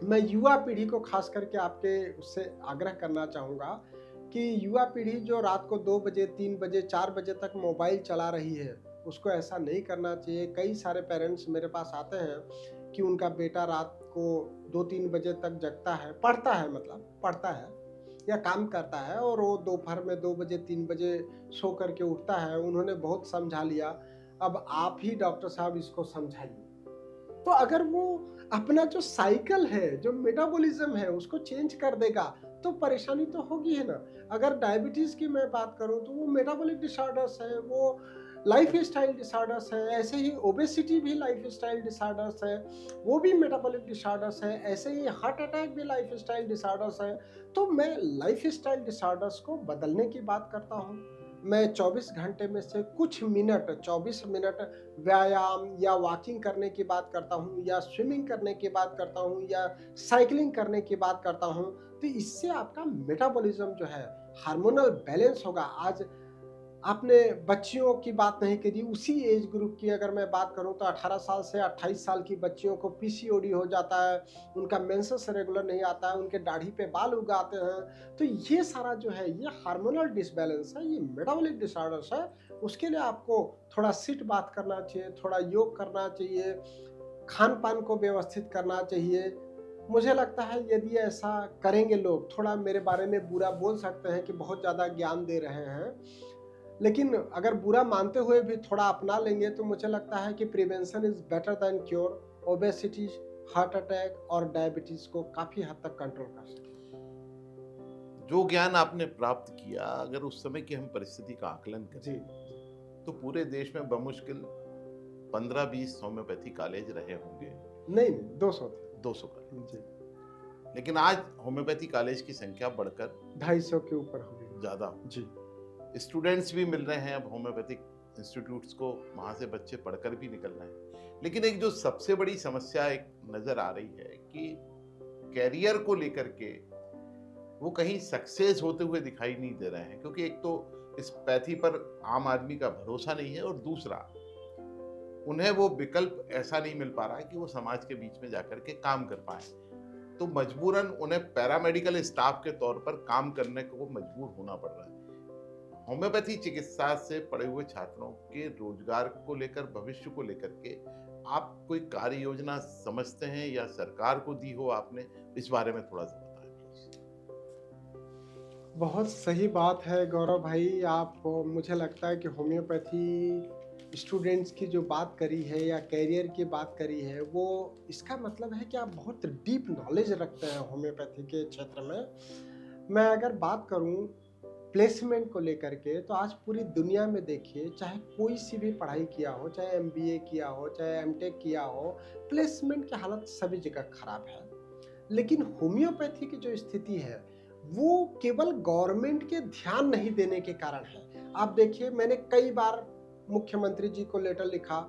मैं युवा पीढ़ी को खास करके आपके उससे आग्रह करना चाहूँगा कि युवा पीढ़ी जो रात को 2 बजे, 3 बजे, 4 बजे तक मोबाइल चला रही है, उसको ऐसा नहीं करना चाहिए। कई सारे पेरेंट्स मेरे पास आते हैं कि उनका बेटा रात को 2-3 बजे तक जगता है, पढ़ता है या काम करता है, और वो दोपहर में 2 बजे 3 बजे सो करके उठता है। उन्होंने बहुत समझा लिया, अब आप ही डॉक्टर साहब इसको समझाइए। तो अगर वो अपना जो साइकिल है, जो मेटाबॉलिज्म है, उसको चेंज कर देगा तो परेशानी तो होगी है ना। अगर डायबिटीज की मैं बात करूं तो वो मेटाबॉलिक डिसऑर्डर्स है, वो लाइफ स्टाइल डिसऑर्डर्स है, ऐसे ही ओबेसिटी भी लाइफ स्टाइल डिसऑर्डर्स है, वो भी मेटाबॉलिक डिसऑर्डर्स है, ऐसे ही हार्ट अटैक भी लाइफ स्टाइल डिसऑर्डर्स है। तो मैं लाइफ स्टाइल डिसऑर्डर्स को बदलने की बात करता हूँ। मैं 24 घंटे में से कुछ मिनट, 24 मिनट व्यायाम या वॉकिंग करने की बात करता हूँ, या स्विमिंग करने की बात करता हूँ, या साइकिलिंग करने की बात करता हूँ। तो इससे आपका मेटाबॉलिज्म जो है, हार्मोनल बैलेंस होगा। आज आपने बच्चियों की बात नहीं करी, उसी एज ग्रुप की अगर मैं बात करूं तो 18 साल से 28 साल की बच्चियों को पीसीओडी हो जाता है, उनका मेंसेस रेगुलर नहीं आता है, उनके दाढ़ी पे बाल उगाते हैं। तो ये सारा जो है, ये हार्मोनल डिसबैलेंस है, ये मेटाबॉलिक डिसऑर्डर्स है। उसके लिए आपको थोड़ा सिट बात करना चाहिए, थोड़ा योग करना चाहिए, खान पान को व्यवस्थित करना चाहिए। मुझे लगता है यदि ऐसा करेंगे लोग, थोड़ा मेरे बारे में बुरा बोल सकते हैं कि बहुत ज़्यादा ज्ञान दे रहे हैं, लेकिन अगर बुरा मानते हुए भी थोड़ा अपना लेंगे तो मुझे लगता है कि prevention is better than cure. Obesity, heart attack और डायबिटीज को काफी हद तक कंट्रोल कर सकते हैं। जो ज्ञान आपने प्राप्त किया, अगर उस समय की हम परिस्थिति का आकलन जी, करें तो पूरे देश में बमुश्किल 15-20 होम्योपैथी कॉलेज रहे होंगे। नहीं, 200 थे। 200 कॉलेज। जी, लेकिन आज होम्योपैथी कॉलेज की संख्या बढ़कर 250 के ऊपर हो गई। ज्यादा हो। जी, स्टूडेंट्स भी मिल रहे हैं अब होम्योपैथिक इंस्टीट्यूट्स को, वहाँ से बच्चे पढ़कर भी निकल रहे हैं। लेकिन एक जो सबसे बड़ी समस्या एक नज़र आ रही है कि कैरियर को लेकर के वो कहीं सक्सेस होते हुए दिखाई नहीं दे रहे हैं, क्योंकि एक तो इस पैथी पर आम आदमी का भरोसा नहीं है, और दूसरा उन्हें वो विकल्प ऐसा नहीं मिल पा रहा है कि वो समाज के बीच में जाकर के काम कर पाए। तो मजबूरन उन्हें पैरामेडिकल स्टाफ के तौर पर काम करने को मजबूर होना पड़ रहा है। होम्योपैथी चिकित्सा से पढ़े हुए छात्रों के रोजगार को लेकर, भविष्य को लेकर के आप कोई कार्य योजना समझते हैं या सरकार को दी हो आपने, इस बारे में थोड़ा सा बताएं प्लीज। बहुत सही बात है गौरव भाई। आप, मुझे लगता है कि होम्योपैथी स्टूडेंट्स की जो बात करी है या कैरियर की बात करी है, वो इसका मतलब है कि आप बहुत डीप नॉलेज रखते हैं होम्योपैथी के क्षेत्र में। मैं अगर बात करूं प्लेसमेंट को लेकर के, तो आज पूरी दुनिया में देखिए, चाहे कोई सी भी पढ़ाई किया हो, चाहे एमबीए किया हो, चाहे एमटेक किया हो, प्लेसमेंट की हालत सभी जगह खराब है। लेकिन होम्योपैथी की जो स्थिति है, वो केवल गवर्नमेंट के ध्यान नहीं देने के कारण है। आप देखिए, मैंने कई बार मुख्यमंत्री जी को लेटर लिखा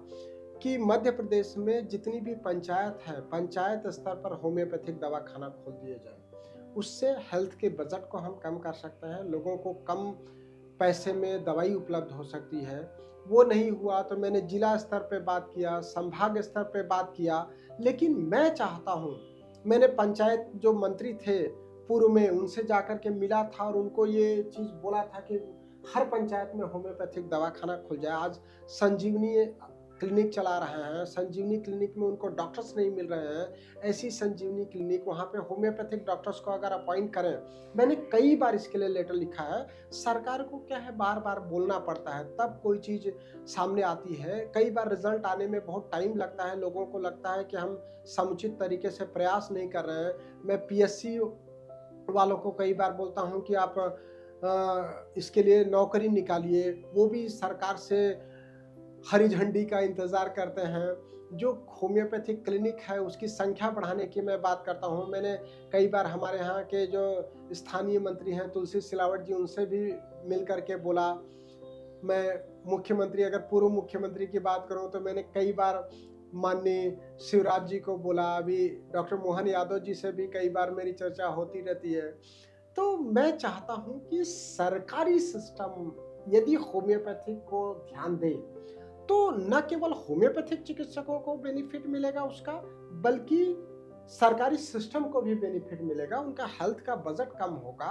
कि मध्य प्रदेश में जितनी भी पंचायत है, पंचायत स्तर पर होम्योपैथिक दवाखाना खोल दिए जाए। उससे हेल्थ के बजट को हम कम कर सकते हैं, लोगों को कम पैसे में दवाई उपलब्ध हो सकती है। वो नहीं हुआ तो मैंने जिला स्तर पे बात किया, संभाग स्तर पे बात किया। लेकिन मैं चाहता हूँ, मैंने पंचायत जो मंत्री थे पूर्व में, उनसे जाकर के मिला था और उनको ये चीज़ बोला था कि हर पंचायत में होम्योपैथिक दवाखाना खुल जाए। आज संजीवनी क्लिनिक चला रहे हैं, संजीवनी क्लिनिक में उनको डॉक्टर्स नहीं मिल रहे हैं। ऐसी संजीवनी क्लिनिक, वहाँ पे होम्योपैथिक डॉक्टर्स को अगर अपॉइंट करें। मैंने कई बार इसके लिए लेटर लिखा है। सरकार को क्या है, बार बार बोलना पड़ता है तब कोई चीज़ सामने आती है। कई बार रिजल्ट आने में बहुत टाइम लगता है, लोगों को लगता है कि हम समुचित तरीके से प्रयास नहीं कर रहे हैं। मैं पीएससी वालों को कई बार बोलता हूँ कि आप इसके लिए नौकरी निकालिए, वो भी सरकार से हरी झंडी का इंतज़ार करते हैं। जो होम्योपैथिक क्लिनिक है उसकी संख्या बढ़ाने की मैं बात करता हूँ। मैंने कई बार हमारे यहाँ के जो स्थानीय मंत्री हैं तुलसी सिलावट जी, उनसे भी मिल करके बोला। मैं मुख्यमंत्री, अगर पूर्व मुख्यमंत्री की बात करूँ तो मैंने कई बार माननीय शिवराज जी को बोला, अभी डॉक्टर मोहन यादव जी से भी कई बार मेरी चर्चा होती रहती है। तो मैं चाहता हूँ कि सरकारी सिस्टम यदि होम्योपैथिक को ध्यान दे, तो न केवल होम्योपैथिक चिकित्सकों को बेनिफिट मिलेगा उसका, बल्कि सरकारी सिस्टम को भी बेनिफिट मिलेगा। उनका हेल्थ का बजट कम होगा,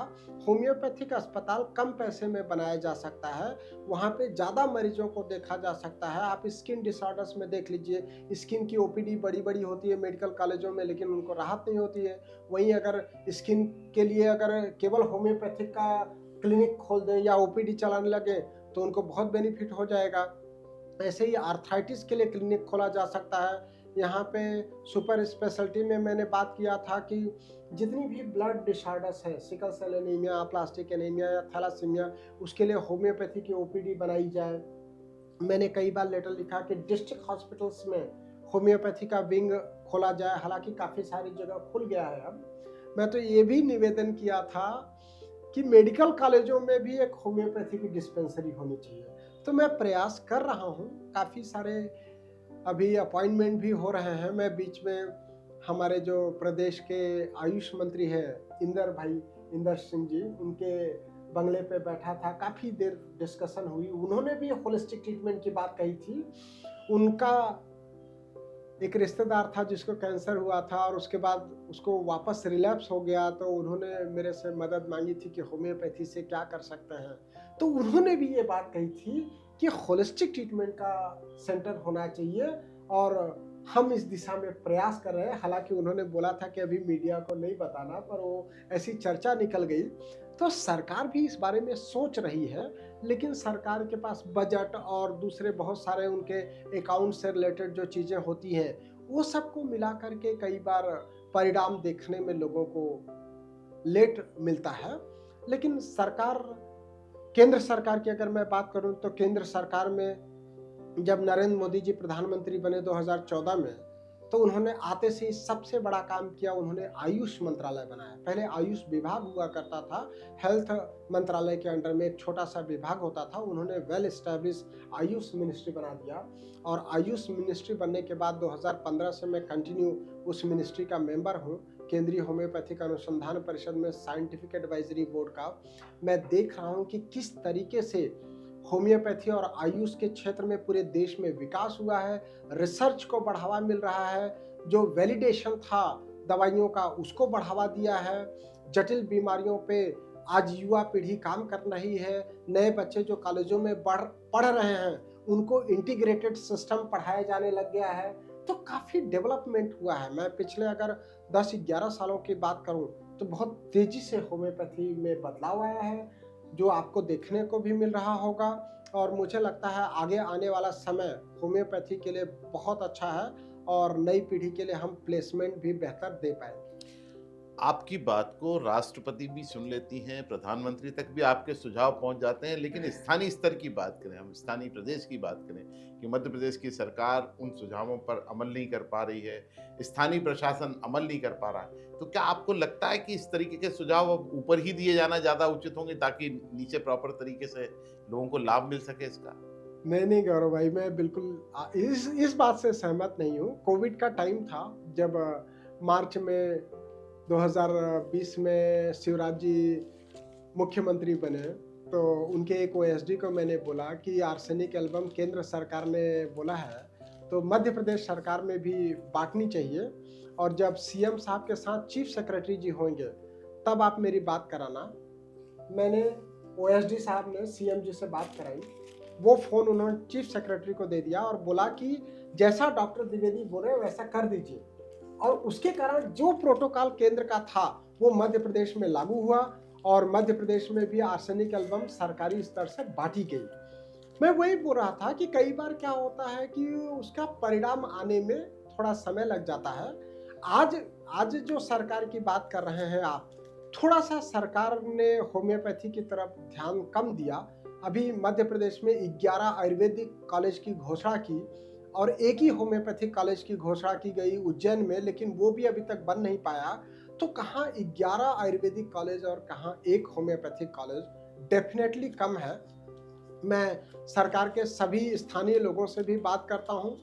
होम्योपैथिक अस्पताल कम पैसे में बनाया जा सकता है, वहाँ पे ज़्यादा मरीजों को देखा जा सकता है। आप स्किन डिसऑर्डर्स में देख लीजिए, स्किन की ओपीडी बड़ी बड़ी होती है मेडिकल कॉलेजों में, लेकिन उनको राहत नहीं होती है। वहीं अगर स्किन के लिए अगर केवल होम्योपैथिक का क्लिनिक खोल दें या ओपीडी चलाने लगे तो उनको बहुत बेनिफिट हो जाएगा। ऐसे ही आर्थराइटिस के लिए क्लिनिक खोला जा सकता है। यहाँ पे सुपर स्पेशलिटी में मैंने बात किया था कि जितनी भी ब्लड डिसऑर्डर्स है, sickle cell anaemia, plastic anaemia या थैलासीमिया, उसके लिए होम्योपैथी की ओपीडी बनाई जाए। मैंने कई बार लेटर लिखा कि डिस्ट्रिक्ट हॉस्पिटल्स में होम्योपैथी का विंग खोला जाए, हालांकि काफ़ी सारी जगह खुल गया है अब। मैं तो ये भी निवेदन किया था कि मेडिकल कॉलेजों में भी एक होम्योपैथी की डिस्पेंसरी होनी चाहिए। तो मैं प्रयास कर रहा हूँ, काफ़ी सारे अभी अपॉइंटमेंट भी हो रहे हैं। मैं बीच में हमारे जो प्रदेश के आयुष मंत्री हैं इंदर सिंह जी, उनके बंगले पे बैठा था, काफ़ी देर डिस्कशन हुई। उन्होंने भी होलिस्टिक ट्रीटमेंट की बात कही थी। उनका एक रिश्तेदार था जिसको कैंसर हुआ था और उसके बाद उसको वापस रिलैप्स हो गया, तो उन्होंने मेरे से मदद मांगी थी कि होम्योपैथी से क्या कर सकते हैं। तो उन्होंने भी ये बात कही थी कि होलिस्टिक ट्रीटमेंट का सेंटर होना चाहिए और हम इस दिशा में प्रयास कर रहे हैं। हालांकि उन्होंने बोला था कि अभी मीडिया को नहीं बताना, पर वो ऐसी चर्चा निकल गई। तो सरकार भी इस बारे में सोच रही है, लेकिन सरकार के पास बजट और दूसरे बहुत सारे उनके अकाउंट से रिलेटेड जो चीज़ें होती हैं, वो सबको मिला करके कई बार परिणाम देखने में लोगों को लेट मिलता है। लेकिन केंद्र सरकार की अगर मैं बात करूं, तो केंद्र सरकार में जब नरेंद्र मोदी जी प्रधानमंत्री बने 2014 में, तो उन्होंने आते से ही सबसे बड़ा काम किया, उन्होंने आयुष मंत्रालय बनाया। पहले आयुष विभाग हुआ करता था, हेल्थ मंत्रालय के अंडर में एक छोटा सा विभाग होता था। उन्होंने वेल एस्टैब्लिश आयुष मिनिस्ट्री बना दिया और आयुष मिनिस्ट्री बनने के बाद 2015 से मैं कंटिन्यू उस मिनिस्ट्री का मेंबर हूँ। केंद्रीय होम्योपैथिक अनुसंधान परिषद में साइंटिफिक एडवाइजरी बोर्ड का मैं देख रहा हूँ कि किस तरीके से होम्योपैथी और आयुष के क्षेत्र में पूरे देश में विकास हुआ है, रिसर्च को बढ़ावा मिल रहा है, जो वैलिडेशन था दवाइयों का उसको बढ़ावा दिया है, जटिल बीमारियों पे आज युवा पीढ़ी काम कर रही है, नए बच्चे जो कॉलेजों में पढ़ रहे हैं उनको इंटीग्रेटेड सिस्टम पढ़ाया जाने लग गया है। तो काफ़ी डेवलपमेंट हुआ है। मैं पिछले अगर 10-11 सालों की बात करूं, तो बहुत तेज़ी से होम्योपैथी में बदलाव आया है, जो आपको देखने को भी मिल रहा होगा। और मुझे लगता है आगे आने वाला समय होम्योपैथी के लिए बहुत अच्छा है और नई पीढ़ी के लिए हम प्लेसमेंट भी बेहतर दे पाएंगे। आपकी बात को राष्ट्रपति भी सुन लेती हैं, प्रधानमंत्री तक भी आपके सुझाव पहुंच जाते हैं, लेकिन स्थानीय स्तर की बात करें, हम स्थानीय प्रदेश की बात करें कि मध्य प्रदेश की सरकार उन सुझावों पर अमल नहीं कर पा रही है, स्थानीय प्रशासन अमल नहीं कर पा रहा है, तो क्या आपको लगता है कि इस तरीके के सुझाव अब ऊपर ही दिए जाना ज़्यादा उचित होंगे ताकि नीचे प्रॉपर तरीके से लोगों को लाभ मिल सके इसका? नहीं गौरव भाई, मैं बिल्कुल इस बात से सहमत नहीं हूँ। कोविड का टाइम था जब मार्च में 2020 में शिवराज जी मुख्यमंत्री बने, तो उनके एक ओएसडी को मैंने बोला कि आर्सेनिक एल्बम केंद्र सरकार ने बोला है, तो मध्य प्रदेश सरकार में भी बांटनी चाहिए और जब सीएम साहब के साथ चीफ सेक्रेटरी जी होंगे तब आप मेरी बात कराना। मैंने ओएसडी साहब ने सीएम जी से बात कराई, वो फ़ोन उन्होंने चीफ सेक्रेटरी को दे दिया और बोला कि जैसा डॉक्टर द्विवेदी बोल रहे वैसा कर दीजिए। और उसके कारण जो प्रोटोकॉल केंद्र का था वो मध्य प्रदेश में लागू हुआ और मध्य प्रदेश में भी आर्सेनिक एल्बम सरकारी स्तर से बांटी गई। मैं वही बोल रहा था कि कई बार क्या होता है कि उसका परिणाम आने में थोड़ा समय लग जाता है। आज जो सरकार की बात कर रहे हैं आप, थोड़ा सा सरकार ने होम्योपैथी की तरफ ध्यान कम दिया। अभी मध्य प्रदेश में 11 आयुर्वेदिक कॉलेज की घोषणा की और एक ही होम्योपैथिक कॉलेज की घोषणा की गई उज्जैन में, लेकिन वो भी अभी तक बन नहीं पाया। तो कहाँ 11 आयुर्वेदिक कॉलेज और कहाँ एक होम्योपैथिक कॉलेज, डेफिनेटली कम है। मैं सरकार के सभी स्थानीय लोगों से भी बात करता हूँ,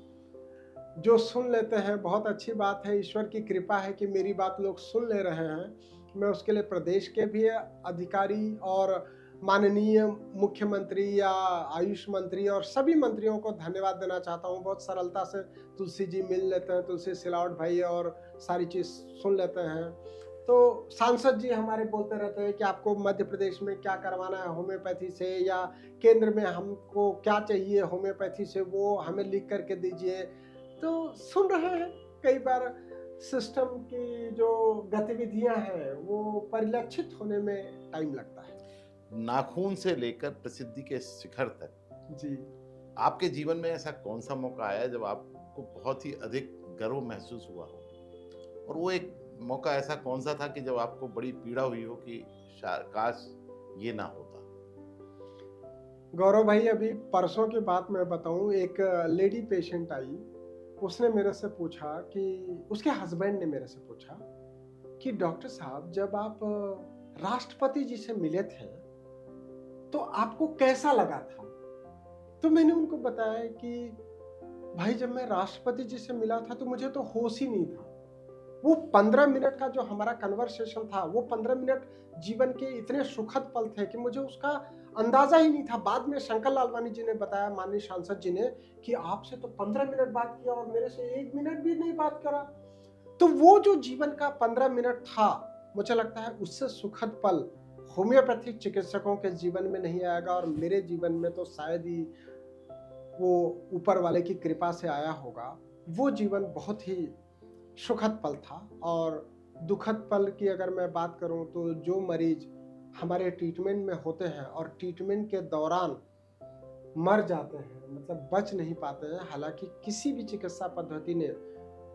जो सुन लेते हैं, बहुत अच्छी बात है। ईश्वर की कृपा है कि मेरी बात लोग सुन ले रहे हैं। मैं उसके लिए प्रदेश के भी अधिकारी और माननीय मुख्यमंत्री या आयुष मंत्री और सभी मंत्रियों को धन्यवाद देना चाहता हूँ। बहुत सरलता से तुलसी जी मिल लेते हैं, तुलसी सिलावट भाई, और सारी चीज़ सुन लेते हैं। तो सांसद जी हमारे बोलते रहते हैं कि आपको मध्य प्रदेश में क्या करवाना है होम्योपैथी से, या केंद्र में हमको क्या चाहिए होम्योपैथी से, वो हमें लिख करके दीजिए। तो सुन रहे हैं। कई बार सिस्टम की जो गतिविधियां हैं वो परिलक्षित होने में टाइम लगता है। नाखून से लेकर प्रसिद्धि के शिखर तक जी। आपके जीवन में ऐसा कौन सा मौका आया जब आपको बहुत ही अधिक गर्व महसूस हुआ हो, और वो एक मौका ऐसा कौन सा था कि जब आपको बड़ी पीड़ा हुई हो कि काश ये ना होता? गौरव भाई, अभी परसों की बात मैं बताऊं, एक लेडी पेशेंट आई। उसने मेरे से पूछा कि उसके हस्बैंड ने मेरे से पूछा कि डॉक्टर साहब, जब आप राष्ट्रपति जी से मिले थे तो आपको कैसा लगा था? तो मैंने उनको बताया कि भाई, जब मैं राष्ट्रपति जी से मिला था तो मुझे तो होश ही नहीं था। वो 15 मिनट का जो हमारा कन्वर्सेशन था, वो 15 मिनट जीवन के इतने सुखद पल थे कि मुझे उसका अंदाजा ही नहीं था। बाद में शंकर लालवानी जी ने बताया, माननीय सांसद जी ने, कि आपसे तो 15 मिनट बात किया और मेरे से 1 मिनट भी नहीं बात करा। तो वो जो जीवन का 15 मिनट था, मुझे लगता है उससे सुखद पल होम्योपैथिक चिकित्सकों के जीवन में नहीं आएगा, और मेरे जीवन में तो शायद ही वो ऊपर वाले की कृपा से आया होगा। वो जीवन बहुत ही सुखद पल था। और दुखद पल की अगर मैं बात करूं तो जो मरीज हमारे ट्रीटमेंट में होते हैं और ट्रीटमेंट के दौरान मर जाते हैं, मतलब बच नहीं पाते हैं, हालांकि किसी भी चिकित्सा पद्धति ने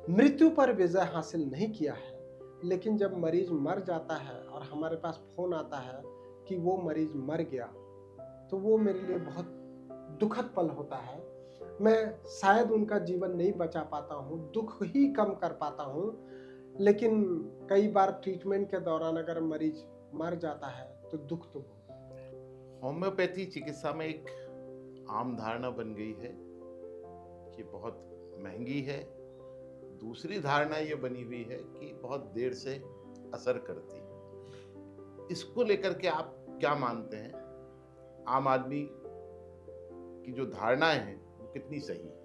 मृत्यु पर विजय हासिल नहीं किया है, लेकिन जब मरीज मर जाता है और हमारे पास फोन आता है कि वो मरीज मर गया, तो वो मेरे लिए बहुत दुखद पल होता है। मैं शायद उनका जीवन नहीं बचा पाता हूँ, दुख ही कम कर पाता हूँ, लेकिन कई बार ट्रीटमेंट के दौरान अगर मरीज मर जाता है तो दुख तो होता है। होम्योपैथी चिकित्सा में एक आम धारणा बन गई है कि बहुत महंगी है। दूसरी धारणा ये बनी हुई है कि बहुत देर से असर करती है। इसको लेकर के आप क्या मानते हैं? आम आदमी की जो धारणाएं हैं वो कितनी सही है?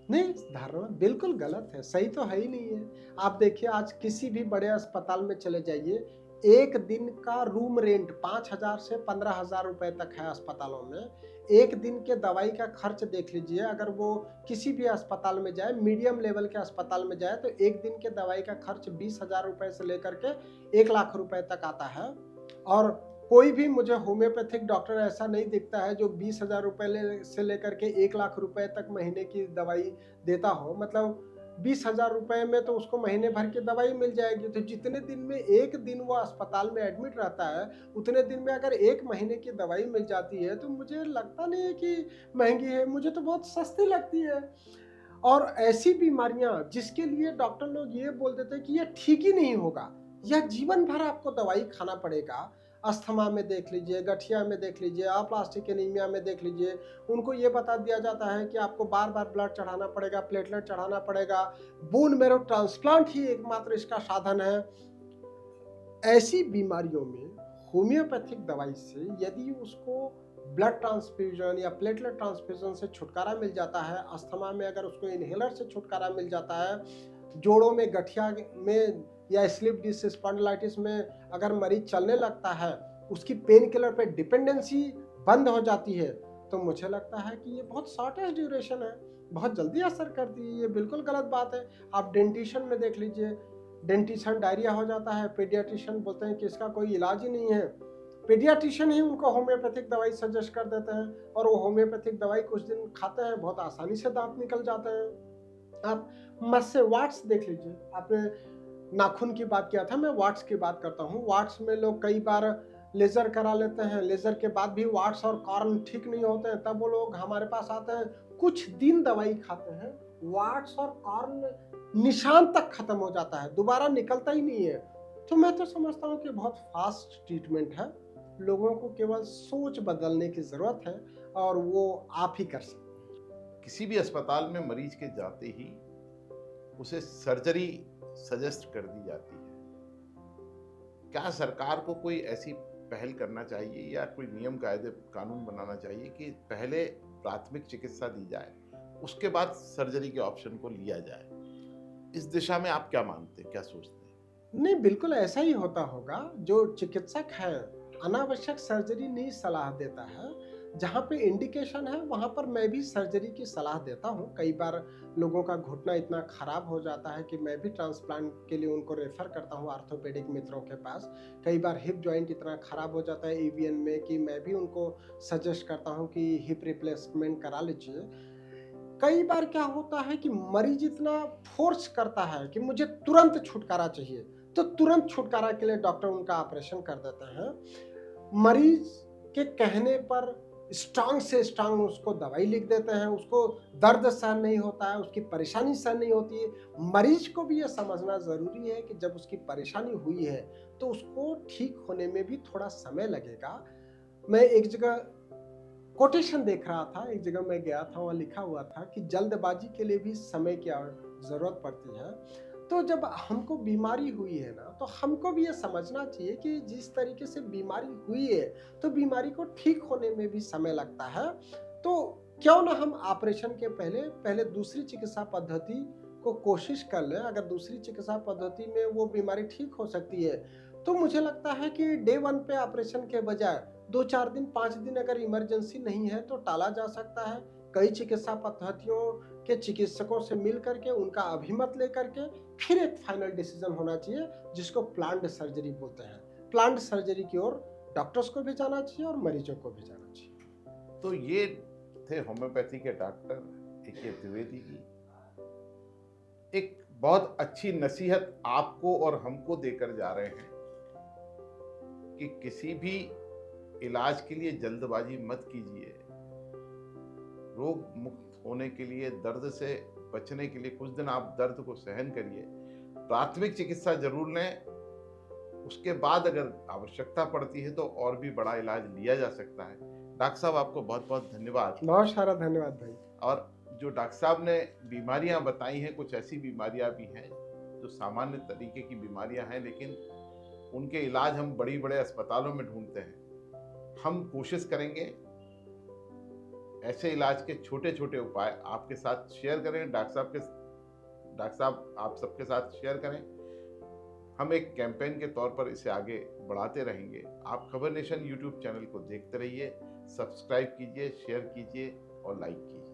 नहीं, धारणा बिल्कुल गलत है, सही तो है ही नहीं है। आप देखिए, आज किसी भी बड़े अस्पताल में चले जाइए, एक दिन का रूम रेंट 5,000 से 15,000 रुपए तक है अस्पतालों में। एक दिन के दवाई का खर्च देख लीजिए, अगर वो किसी भी अस्पताल में जाए, मीडियम लेवल के अस्पताल में जाए, तो एक दिन के दवाई का खर्च 20,000 रुपए से लेकर के 1,00,000 रुपए तक आता है। और कोई भी मुझे होम्योपैथिक डॉक्टर ऐसा नहीं दिखता है जो 20,000 रुपए से लेकर के 1,00,000 रुपए तक महीने की दवाई देता हो। मतलब 20,000 रुपए में तो उसको महीने भर की दवाई मिल जाएगी। तो जितने दिन में एक दिन वो अस्पताल में एडमिट रहता है, उतने दिन में अगर 1 महीने की दवाई मिल जाती है, तो मुझे लगता नहीं है कि महंगी है, मुझे तो बहुत सस्ती लगती है। और ऐसी बीमारियां जिसके लिए डॉक्टर लोग ये बोल देते हैं कि ये ठीक ही नहीं होगा, या जीवन भर आपको दवाई खाना पड़ेगा। अस्थमा में देख लीजिए, गठिया में देख लीजिए, अप्लास्टिक एनीमिया में देख लीजिए, उनको ये बता दिया जाता है कि आपको बार बार ब्लड चढ़ाना पड़ेगा, प्लेटलेट चढ़ाना पड़ेगा, बोन मैरो ट्रांसप्लांट ही एकमात्र इसका साधन है। ऐसी बीमारियों में होम्योपैथिक दवाई से यदि उसको ब्लड ट्रांसफ्यूजन या प्लेटलेट ट्रांसफ्यूजन से छुटकारा मिल जाता है, अस्थमा में अगर उसको इनहेलर से छुटकारा मिल जाता है, जोड़ों में, गठिया में या स्लिप डिस्क स्पॉन्डिलाइटिस में अगर मरीज चलने लगता है, उसकी पेन किलर पे डिपेंडेंसी बंद हो जाती है, तो मुझे लगता है कि ये बहुत शॉर्टेस्ट ड्यूरेशन है, बहुत जल्दी असर करती है। ये बिल्कुल गलत बात है। आप डेंटिशियन में देख लीजिए, डेंटिशियन डायरिया हो जाता है, पीडियाट्रिशियन बोलते हैं कि इसका कोई इलाज ही नहीं है, पीडियाट्रिशियन ही उनको होम्योपैथिक दवाई सजेस्ट कर देते हैं, और वो होम्योपैथिक दवाई कुछ दिन खाते हैं, बहुत आसानी से दांत निकल जाते हैं। आप मस से वाट्स देख लीजिए, आपने नाखून की बात किया था, मैं वाट्स की बात करता हूँ। वाट्स में लोग कई बार लेजर करा लेते हैं, लेजर के बाद भी वाट्स और कॉर्न ठीक नहीं होते हैं, तब वो लोग हमारे पास आते हैं, कुछ दिन दवाई खाते हैं, वाट्स और कॉर्न निशान तक खत्म हो जाता है, दोबारा निकलता ही नहीं है। तो मैं तो समझता हूँ कि बहुत फास्ट ट्रीटमेंट है, लोगों को केवल सोच बदलने की जरूरत है, और वो आप ही कर सकते हैं। किसी भी अस्पताल में मरीज के जाते ही उसे सर्जरी सजेस्ट कर दी जाती है। क्या सरकार को कोई ऐसी पहल करना चाहिए या कोई नियम कायदे कानून बनाना चाहिए कि पहले प्राथमिक चिकित्सा दी जाए, उसके बाद सर्जरी के ऑप्शन को लिया जाए? इस दिशा में आप क्या मानते हैं, क्या सोचते हैं? नहीं, बिल्कुल ऐसा ही होता होगा। जो चिकित्सक है अनावश्यक सर्जरी नहीं सलाह देता है, जहाँ पे इंडिकेशन है वहाँ पर मैं भी सर्जरी की सलाह देता हूँ। कई बार लोगों का घुटना इतना खराब हो जाता है कि मैं भी ट्रांसप्लांट के लिए उनको रेफर करता हूँ ऑर्थोपेडिक मित्रों के पास। कई बार हिप जॉइंट इतना खराब हो जाता है ईवीएन में कि मैं भी उनको सजेस्ट करता हूँ कि हिप रिप्लेसमेंट करा लीजिए। कई बार क्या होता है कि मरीज इतना फोर्स करता है कि मुझे तुरंत छुटकारा चाहिए, तो तुरंत छुटकारा के लिए डॉक्टर उनका ऑपरेशन कर देते हैं। मरीज के कहने पर स्ट्रांग से स्ट्रांग उसको दवाई लिख देते हैं, उसको दर्द सहन नहीं होता है, उसकी परेशानी सहन नहीं होती है। मरीज को भी ये समझना ज़रूरी है कि जब उसकी परेशानी हुई है, तो उसको ठीक होने में भी थोड़ा समय लगेगा। मैं एक जगह कोटेशन देख रहा था, एक जगह मैं गया था, वहाँ लिखा हुआ था कि जल्दबाजी के लिए भी समय की ज़रूरत पड़ती है। तो जब हमको बीमारी हुई है ना, तो हमको भी ये समझना चाहिए कि जिस तरीके से बीमारी हुई है, तो बीमारी को ठीक होने में भी समय लगता है। तो क्यों ना हम ऑपरेशन के पहले दूसरी चिकित्सा पद्धति को कोशिश कर लें। अगर दूसरी चिकित्सा पद्धति में वो बीमारी ठीक हो सकती है, तो मुझे लगता है कि डे 1 पे ऑपरेशन के बजाय 2-4 दिन, 5 दिन अगर इमरजेंसी नहीं है तो टाला जा सकता है। कई चिकित्सा पद्धतियों के चिकित्सकों से मिल करके, उनका अभिमत लेकर के फिर एक फाइनल डिसीजन होना चाहिए, जिसको प्लान्ड सर्जरी बोलते हैं। प्लान्ड सर्जरी की ओर डॉक्टर्स को भी जाना चाहिए और मरीजों को भी जाना चाहिए। तो ये थे होम्योपैथी के डॉक्टर ए.के. द्विवेदी की एक बहुत अच्छी नसीहत आपको और हमको देकर जा रहे हैं कि किसी भी इलाज के लिए जल्दबाजी मत कीजिए। रोग मुक्त होने के लिए, दर्द से बचने के लिए कुछ दिन आप दर्द को सहन करिए। प्राथमिक चिकित्सा जरूर लें, उसके बाद अगर आवश्यकता पड़ती है तो और भी बड़ा इलाज लिया जा सकता है। डॉक्टर साहब, आपको बहुत बहुत धन्यवाद। बहुत सारा धन्यवाद भाई। और जो डॉक्टर साहब ने बीमारियां बताई हैं, कुछ ऐसी बीमारियां भी हैं जो सामान्य तरीके की बीमारियां हैं, लेकिन उनके इलाज हम बड़ी बड़े अस्पतालों में ढूंढते हैं। हम कोशिश करेंगे ऐसे इलाज के छोटे छोटे उपाय आपके साथ शेयर करें। डॉक्टर साहब आप सबके साथ शेयर करें। हम एक कैंपेन के तौर पर इसे आगे बढ़ाते रहेंगे। आप खबर नेशन यूट्यूब चैनल को देखते रहिए, सब्सक्राइब कीजिए, शेयर कीजिए और लाइक कीजिए।